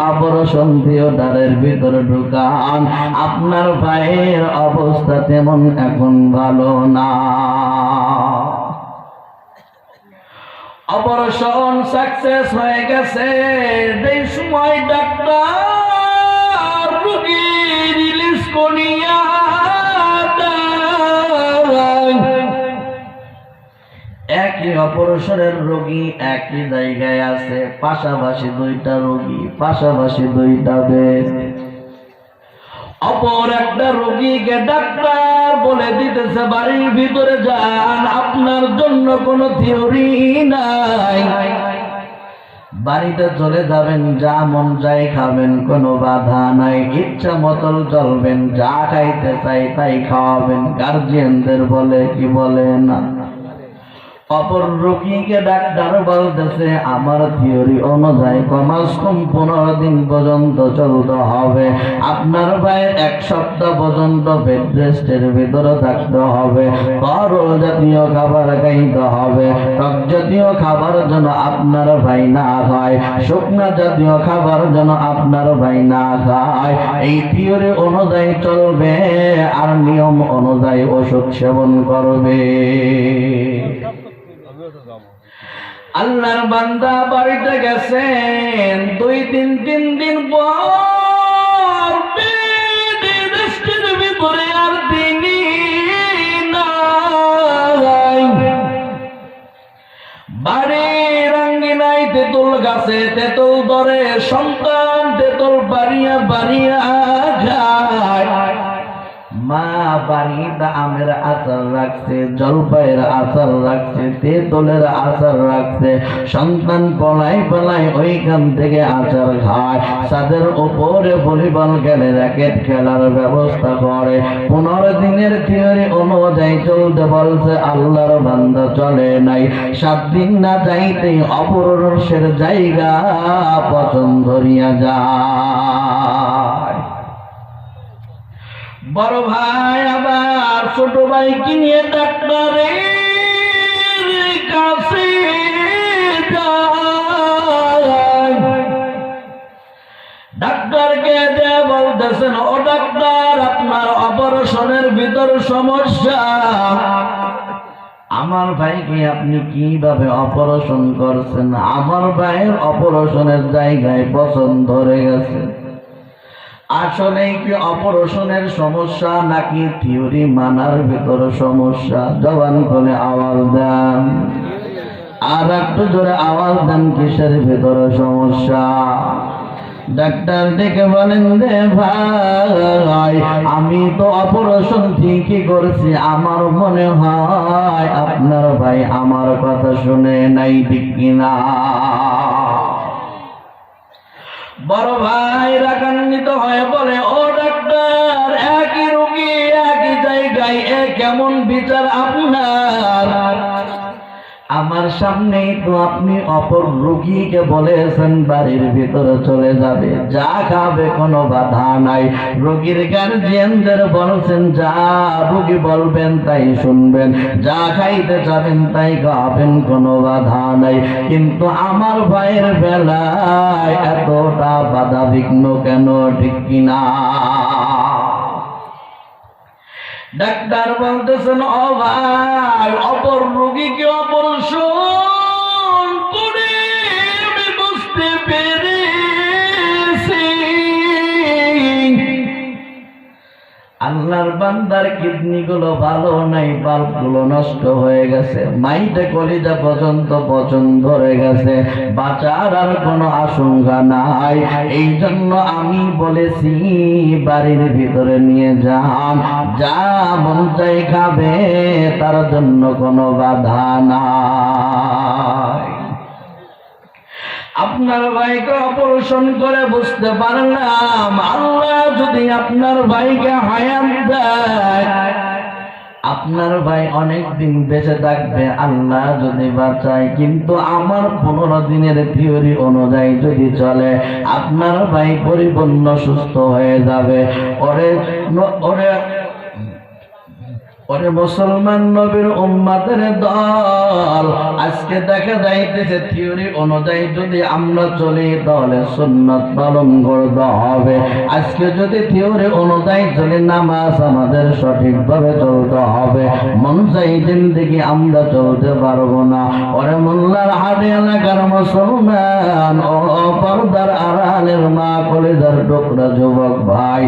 অপারেশন থিয়েটারের ভিতরে ঢুকান, আপনার ভাইয়ের অবস্থা তেমন এখন ভালো না। অপারেশন সাকসেস হয়ে গেছে, এই সময় ডাক্তার রোগী রিলিজ করিয়া একই অপারেশনের রোগী একই জায়গায় আছে, পাশাপাশি দুইটা রোগী, পাশাপাশি দুইটা বেড। অপর একটা রোগীকে ডাক্তার বলে দিতেছে বাড়ির ভিতরে যান, আপনার জন্য কোনো থিওরি নাই, বাড়িতে চলে যাবেন, যা মন চাই খাবেন, কোনো বাধা নাই, ইচ্ছা মতন চলবেন, যা খাইতে চাই তাই খাওয়াবেন, গার্জিয়ানদের বলে কি বলে না। অপর রোগীকে ডাক্তার বলতেছে আমার থিওরি অনুযায়ী কমাস কম 15 দিন পর্যন্ত চলতে হবে, আপনার ভাই 1 সপ্তাহ পর্যন্ত বেড রেস্টের ভিতরে থাকতে হবে, তরল জাতীয় খাবার খাইতে হবে, টক জাতীয় খাবার যেন আপনার ভাই না খায়, শুকনা জাতীয় খাবার যেন আপনার ভাই না খায়। এই থিওরি অনুযায়ী চলবে আর নিয়ম অনুযায়ী ওষুধ সেবন করবে। আল্লাহর বান্দা বাড়িতে গেছেন, 2-3 দিন পর ভিতরে আর দিনই নাই, বাড়ির আঙ্গিনায় তেঁতুল গাছে তেঁতুল ধরে, সন্তান তেঁতুল বাড়িয়া বাড়িয়া যায়। মা বাড়িতে আমের আচার রাখছে, জলপাইয়ের আচার রাখছে, তেঁতুলের আচার রাখছে, সন্তান পলাই পলাই ওইখান থেকে আচার খায়, ছাদের উপরে ভলিবল খেলে, র্যাকেট খেলার ব্যবস্থা করে। 15 দিনের থিওরি অনুযায়ী চলতে বলছে, আল্লাহর বান্দা চলে নাই। 7 দিন না যাইতেই অপরশের জায়গা পছন্দ ধরিয়া যায়। বড় ভাই আবার ছোট ভাইকে নিয়ে ডাক্তারের কাছে যায়। ডাক্তারকে দিয়ে বলতেছেন, ও ডাক্তার আপনার অপারেশনের ভিতর সমস্যা, আমার ভাইকে আপনি কিভাবে অপারেশন করছেন? আমার ভাইয়ের অপারেশনের জায়গায় পছন্দ ধরে গেছে। আসলে কি অপারেশনের সমস্যা নাকি থিওরি মানার ভিতরে সমস্যা? জবান করে আওয়াজ দেন, আর একটু জোরে আওয়াজ দেন, কিসের ভিতরে সমস্যা? ডাক্তার ডেকে বলেন, রে ভাই আমি তো অপারেশন ঠিকই করছি, আমার মনে হয় আপনার ভাই আমার কথা শুনে নাই, ঠিক কিনা? বড় ভাই রাগান্বিত হয়ে বলে, ও ডাক্তার একই রোগী একই জায়গায়, কেমন বিচার আপনার? আমার সামনেই তো আপনি অপর রোগীকে বলেছেন বাড়ির ভিতরে চলে যাবে, যা খাবে কোনো বাধা নাই, রোগীর গার্জিয়ানদের বলছেন যা রোগী বলবেন তাই শুনবেন, যা খাইতে যাবেন তাই খাবেন, কোনো বাধা নাই। কিন্তু আমার ভাইয়ের বেলায় এতটা বাধা বিঘ্ন কেন, ঠিক কিনা? ডাক্তার বলতেছেন, ও ভাই অপর রোগীকে অপারেশন করে আমি বুঝতে পেরেছি আল্লাহর বান্দার কিডনি গুলো ভালো নাই, বাল্ব গুলো নষ্ট হয়ে গেছে, মাইটে কলিজা পর্যন্ত পছন্দ ধরে গেছে, বাঁচার আর কোনো আশঙ্কা নাই। এই জন্য আমি বলেছি বাড়ির ভিতরে নিয়ে যান, যা মন চাই খাবে, তার জন্য কোনো বাধা নাই। আপনার ভাইকে অপারেশন করে বুঝতে পারলাম আল্লাহ যদি আপনার ভাইকে হায়াত দেয়, আপনার ভাই অনেক দিন বেঁচে থাকবে, আল্লাহ যদি বাঁচায়। কিন্তু আমার 15 দিনের থিওরি অনুযায়ী যদি চলে, আপনার ভাই পরিপূর্ণ সুস্থ হয়ে যাবে। ওরে মুসলমান নবীর উম্মতের দল, আজকে দেখা যাইতেছে থিওরি অনুযায়ী যদি আমরা চলি তাহলে সুন্নাত পালন করতে হবে। আজকে যদি থিওরি অনুযায়ী চলি, নামাজ আমাদের সঠিকভাবে চলতে হবে, মন চাই জিন্দেগি আমরা চলতে পারবো না। ওরে মোল্লার হাটে এলাকার মুসলমান, ও পর্দার আড়ালের মা, কলিজার টুকরা টুকরা যুবক ভাই,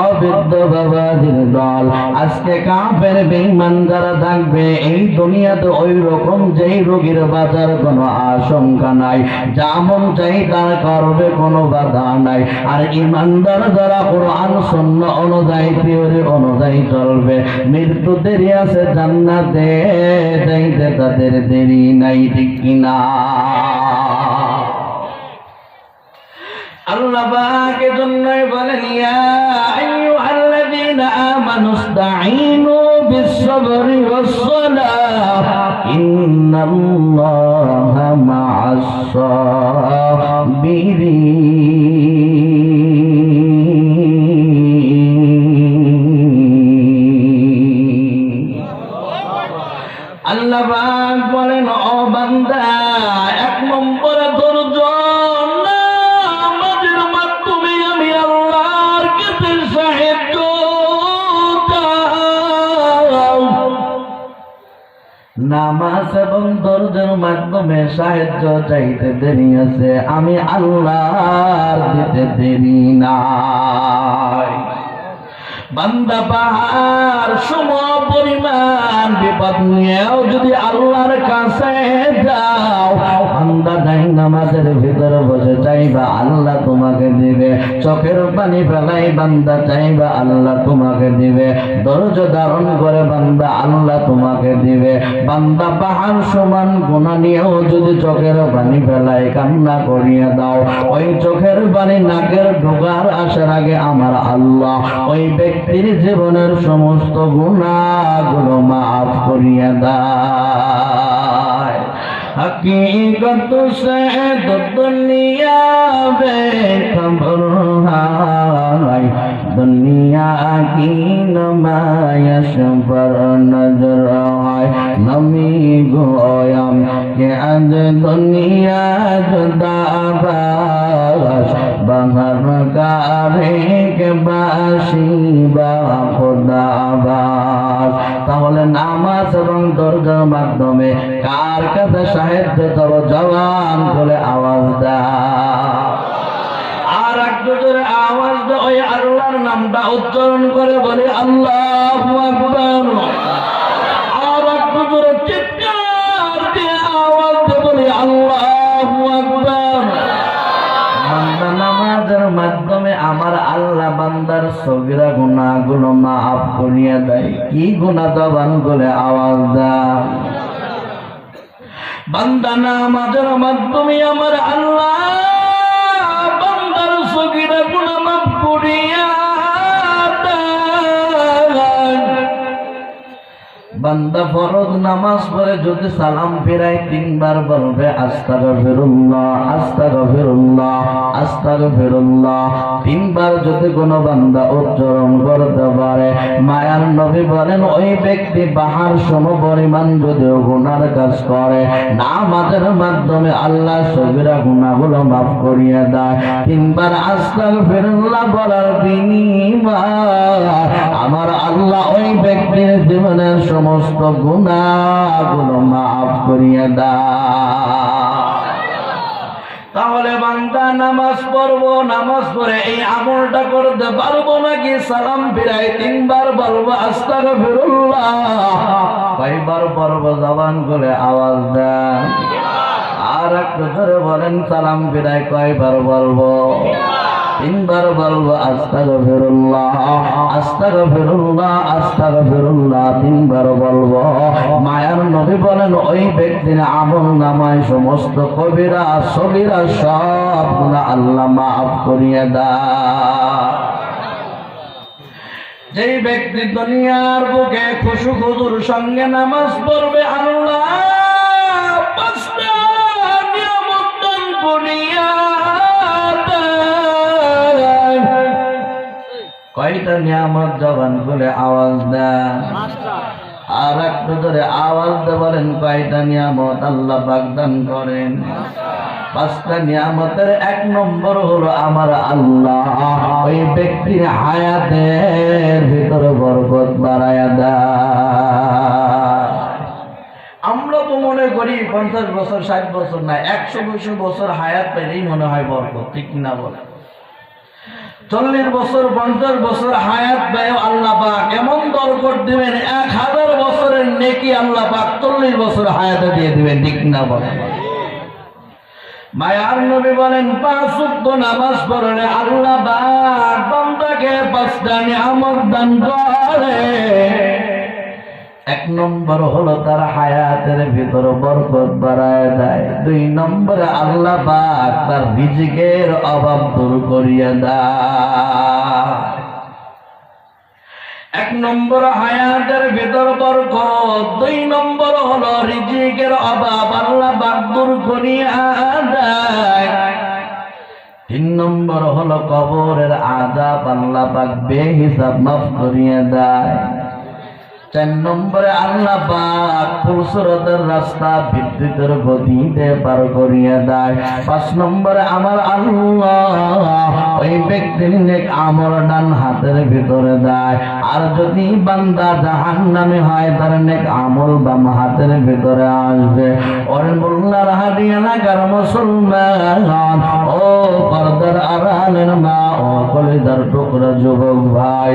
অবৃদ্ধ বাবাজির দল, আজকে কাফের বেঈমান যারা থাকবে এই দুনিয়াতে ওই রকম যেই রোগীর বাঁচার কোনো আশঙ্কা নাই, যেমন চাই তার করবে কোনো বাধা নাই। আর ইমানদার যারা কোরআন সুন্নাহ অনুযায়ী থিওরি অনুযায়ী চলবে, মৃত্যু দেরি আছে, জান্নাতে যাইতে তাদের দেরি নাই, ঠিক কিনা? আল্লাহ পাক এজন্যই বলেন, ইয়া আইয়ুহাল্লাযীনা আমানুস্তাঈনু বিস-সাবরি ওয়াস-সালাহ ইন্নাল্লাহা মা'আস-সাবিরিন। আল্লাহ পাক বলেন, ও বান্দা, এক নম্বরে ধৈর্য, নামাজের মাধ্যমে আমি আল্লাহর কাছে সাহায্য চাও। নামাজ এবং ধৈর্যের মাধ্যমে সাহায্য চাইতে দেরি আছে, আমি আল্লাহর দিতে দেরি নাই। বান্দা পাহাড় সম পরিমাণ বিপদ নিয়েও যদি আল্লাহর কাছে যাও, বান্দা নাই নামাজের ভিতরে বসে চাইবা আল্লাহ তোমাকে দিবে, চোখের পানি ফেলাই বান্দা চাইবা আল্লাহ তোমাকে দিবে, ধৈর্য ধারণ করে বান্দা আল্লাহ তোমাকে দিবে। বান্দা পাহাড় সমান গুনাহ নিয়েও যদি চোখের পানি ফেলাই কান্না করিয়ে দাও, ওই চোখের পানি নাকের ঢোকার আসার আগে আমার আল্লাহ ওই ব্যক্তির জীবনের সমস্ত গুনাহগুলো মাফ করিয়ে দেয়। हकीकत से तो दुनिया बेखबर है, दुनिया की नुमाइश पर नजर है। नमी गोयम के आज दुनिया जुदाबाश, बहर कारे के बाशी बा खुदाबाश। তাহলে নামাজ এবং ধৈর্যের মাধ্যমে কার কাছে সাহায্য চাব? জবান খুলে আওয়াজ দাও, আর একটু জোরে আওয়াজ দাও, ওই আল্লাহর নামটা উচ্চারণ করে বলি আল্লাহু আকবার। আর একটু জোরে চিৎকার দিয়ে আওয়াজ দিয়ে বলি আল্লাহু আকবার। বান্দা নামাজের মাধ্যমে আমার আল্লাহ বান্দার সগীরা গুনাহগুলো মাফ করিয়ে দেয়। কি গুনাহ? জবান খুলে আওয়াজ দাও। বান্দা নামাজের মাধ্যমে আমার আল্লাহ বান্দার সগীরা গুনাহ মাফ করিয়া দেয়। বান্দা ফরজ নামাজ পড়ে যদি সালাম ফিরায় তিনবার বলবে আস্তাগফিরুল্লাহ, আস্তাগফিরুল্লাহ, আস্তাগফিরুল্লাহ। তিনবার যদি কোনো বান্দা উচ্চারণ করতে পারে, মায়ার নবী বলেন ওই ব্যক্তি পাহাড় সম পরিমাণ যদি গুনার কাজ করে, নামাজের মাধ্যমে আল্লাহ সগীরা গুনাহগুলো মাফ করিয়ে দেয়। তিনবার আস্তাগফিরুল্লাহ বলার বিনিময়ে আমার আল্লাহ ওই ব্যক্তির জীবনের সমস্ত গুনাহগুলো মাফ করিয়ে দেয়। তাহলে বান্দা নামাজ পড়বো, নামাজ পড়ে এই আমলটা করতে পারবো নাকি? সালাম ফিরাই তিনবার বলবো আস্তাগফিরুল্লাহ। কয়বার পড়বো? জবান খুলে আওয়াজ দেন। আর একটু ধরে বলেন, সালাম ফিরাই কয়বার বলবো? তিনবার বলবো আস্তাগফিরুল্লাহ, আস্তাগফিরুল্লাহ, আস্তাগফিরুল্লাহ। তিনবার বলবো। মায়ার নবী বলেন ওই ব্যক্তির আমল নামায় সমস্ত কবিরা সগীরা সব গুনাহ আল্লাহ মাফ করিয়ে দেয়। যেই ব্যক্তি দুনিয়ার বুকে খুশু খুজুর সঙ্গে নামাজ পড়বে, আল্লাহ পাঁচটা নিয়ামত দান করিয়া দেয়। কয়টা নিয়ামত? জবান খুলে আওয়াজ দেন। আর একটু ধরে আওয়াজ দিয়ে বলেন কয়টা নিয়ামত আল্লাহ পাক দান করেন? পাঁচটা নিয়ামতের এক নম্বর হলো আমার আল্লাহ ওই ব্যক্তির হায়াতের ভিতরে বরকত বাড়ায়া দেয়। আমরা তো মনে করি 50 বছর 60 বছর না, 100 বছর হায়াত পেলেই মনে হয় বরকত, ঠিক না বলে? 40 বছর 50 বছর হায়াত ব্যয় আল্লাহ পাক এমন বরকত দিবেন, 1000 বছরের নেকি আল্লাহ পাক 40 বছর হায়াতে দিয়ে দিবেন। ঠিক না বলেন? মায়ার নবী বলেন 5 ওয়াক্ত নামাজ পড়লে আল্লাহ পাক বান্দাকে 5টা নিয়ামত দান করে। 1 নম্বর হলো তার হায়াতের ভিতর বরকত বাড়ায় দেয়। 2 নম্বরে আল্লাহ পাক তার রিজিকের অভাব দূর করিয়ে দেয়। 1 নম্বর হায়াতের ভিতর বরকত, 2 নম্বর হলো রিজিকের অভাব আল্লাহ পাক দূর করিয়ে দেয়। 3 নম্বর হলো কবরের আযাব আল্লাহ পাক বেহিসাব মাফ করিয়ে দেয়। 4 নম্বরে আল্লাহ পাক ফুলসুরতের রাস্তা বিদ্যুতের গতিতে পার করিয়ে দেয়। 5 নম্বরে আমার আল্লাহ ওই ব্যক্তির নেক আমল ডান হাতের ভিতরে দেয়। আর যদি বান্দা জাহান্নামে হয় তার নেক আমল বাম হাতের ভিতরে আসবে। ওরে মোল্লার হাটি এলাকার মুসলমান, ও পর্দার আড়ালের মা, ও কলিজার টুকরা যুবক ভাই,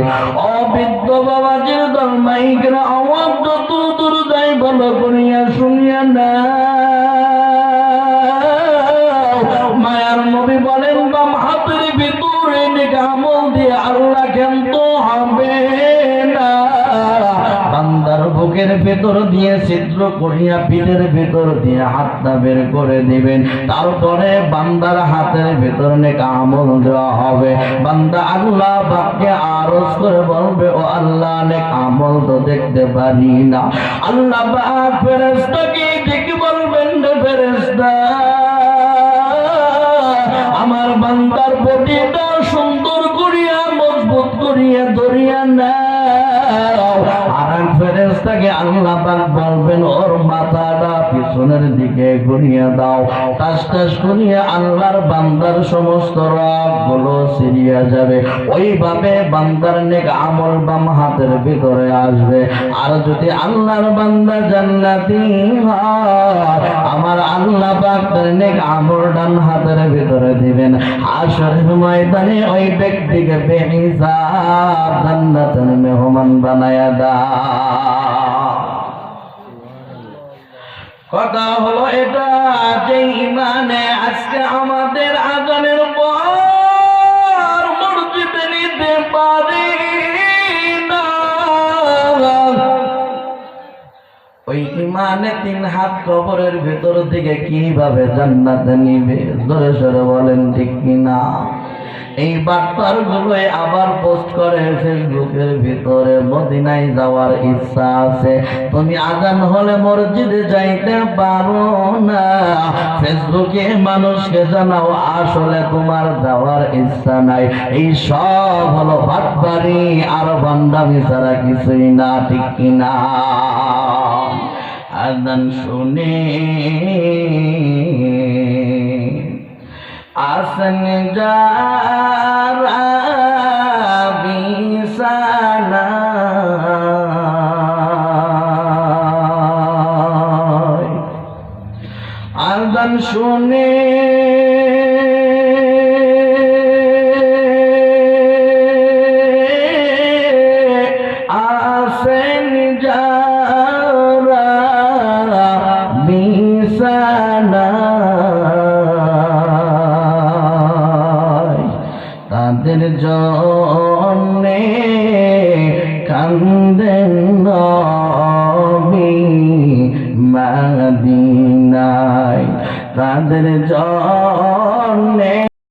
ও বৃদ্ধ বাবাজির দলমাইকের আওয়াজ যত দূর যায় ভালো করিয়া শুনিয়া না। মায়ার নবী বলেন বাম হাতের ভিতরে নেক আমল দিয়ে আল্লাহ ক্ষান্ত হবে না। বান্দার বুকের ভেতর দিয়ে ছিদ্র করিয়া পিঠের ভেতর দিয়ে হাতটা বের করে দিবেন। তারপরে বান্দার হাতের ভেতর নেক আমল দেওয়া হবে। বান্দা আল্লাহ পাককে আরজ করে বলবে, ও আল্লাহ নেক আমল তো দেখতে পারি না। আল্লাহ পাক ফেরেশতাকে ডেকে বলবেন, ফেরেশতা আমার বান্দার বডিটা সুন্দর করিয়া মজবুত করিয়া ধরিয়া না। আর ফেরেশতাকে আল্লাহ পাক বলবেন, ওর মাথাটা পিছনের দিকে ঘুরিয়ে দাও। টাস টাস করিয়া আল্লাহর বান্দার সমস্ত রগগুলো ছিঁড়িয়া যাবে। ওইভাবে বান্দার নেক আমল বাম হাতের ভিতরে আসবে। আর যদি আল্লাহর বান্দা জান্নাতি হয়, আমার আল্লাহ পাক তার নেক আমল ডান হাতের ভিতরে দিবেন। হাশরের ময়দানে ওই ব্যক্তিকে বেহিসাব জান্নাতের মেহমান বানায়া দা। কথা হলো এটা যে ইমানে আজকে আমাদের আজানের পর মসজিদে নিতে পারি না, ওই ইমানে 3 হাত কবরের ভেতর থেকে কিভাবে জান্নাতে নিবে? জোরে সরে বলেন ঠিক কিনা? এই বার্তার গুলোই আবার পোস্ট করে ফেসবুকের ভিতরে। মদিনায় যাওয়ার ইচ্ছা আছে, তুমি আজান হলে মসজিদে যাইতে পারো না। ফেসবুকে মানুষকে জানাও আসলে তোমার যাওয়ার ইচ্ছা নাই। এই সব হলো বাটপারি আর বান্দামি ছাড়া কিছুই না। ঠিক কিনা? আজান শুনে আসন যারা বিছানা, আজান শুনে আসেন যারা বিছানা, তাদের জন্যে কান্দেন নবী মদিনায়, তাদের জন্য